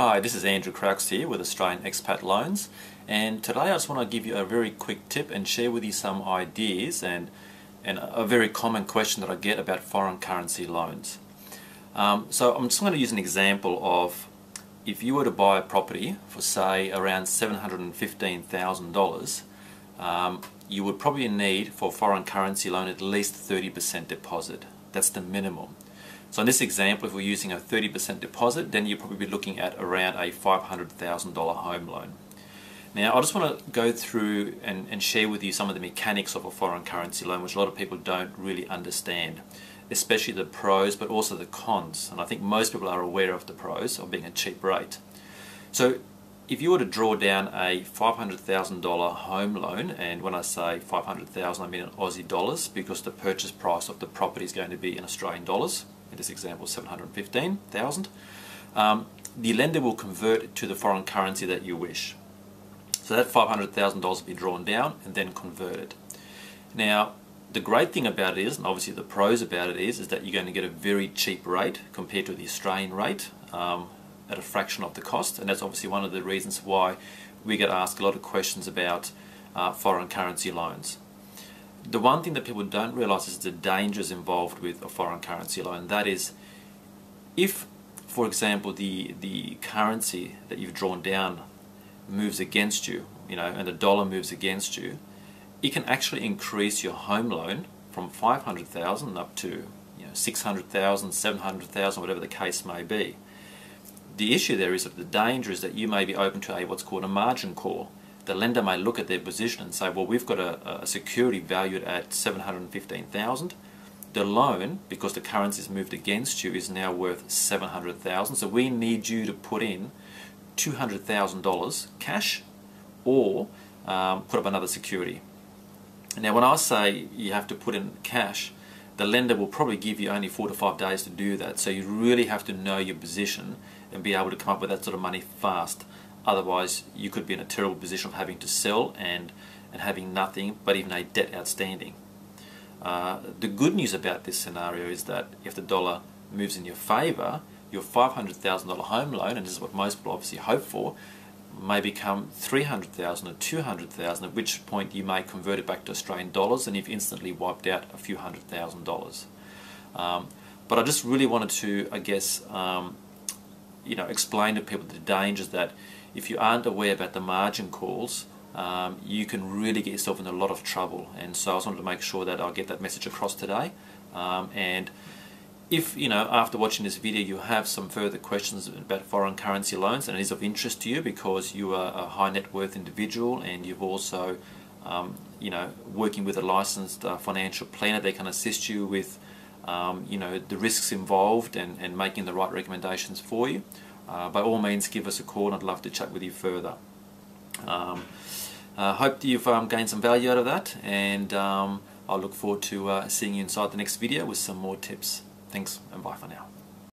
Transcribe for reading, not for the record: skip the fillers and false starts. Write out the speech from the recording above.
Hi, this is Andrew Crowks here with Australian Expat Loans, and today I just want to give you a very quick tip and share with you some ideas and a very common question that I get about foreign currency loans. So I'm just going to use an example of if you were to buy a property for say around $715,000, you would probably need for a foreign currency loan at least 30% deposit. That's the minimum. So in this example, if we're using a 30% deposit, then you'll probably be looking at around a $500,000 home loan. Now, I just want to go through and share with you some of the mechanics of a foreign currency loan, which a lot of people don't really understand, especially the pros, but also the cons. And I think most people are aware of the pros of being a cheap rate. So if you were to draw down a $500,000 home loan, and when I say 500,000, I mean in Aussie dollars, because the purchase price of the property is going to be in Australian dollars. In this example, 715,000. The lender will convert it to the foreign currency that you wish. So that $500,000 will be drawn down and then converted. Now, the great thing about it is, and obviously the pros about it is that you're going to get a very cheap rate compared to the Australian rate at a fraction of the cost, and that's obviously one of the reasons why we get asked a lot of questions about foreign currency loans. The one thing that people don't realise is the dangers involved with a foreign currency loan. That is, if, for example, the currency that you've drawn down moves against you, and the dollar moves against you, it can actually increase your home loan from 500,000 up to 600,000, 700,000, whatever the case may be. The issue there is that the danger is that you may be open to what's called a margin call. The lender may look at their position and say, well, we've got a security valued at 715,000. The loan, because the currency's moved against you, is now worth 700,000. So we need you to put in $200,000 cash or put up another security. Now, when I say you have to put in cash, the lender will probably give you only 4 to 5 days to do that. So you really have to know your position and be able to come up with that sort of money fast. Otherwise, you could be in a terrible position of having to sell and having nothing but even a debt outstanding. The good news about this scenario is that if the dollar moves in your favour, your $500,000 home loan, and this is what most people obviously hope for, may become $300,000 or $200,000, at which point you may convert it back to Australian dollars and you've instantly wiped out a few $100,000. But I just really wanted to, I guess, explain to people the dangers that if you aren't aware about the margin calls, you can really get yourself in a lot of trouble. And so I just wanted to make sure that I'll get that message across today. And if, after watching this video you have some further questions about foreign currency loans and it is of interest to you because you are a high net worth individual and you've also, working with a licensed financial planner, they can assist you with, the risks involved and making the right recommendations for you. By all means, give us a call and I'd love to chat with you further. Hope you've gained some value out of that, and I'll look forward to seeing you inside the next video with some more tips. Thanks and bye for now.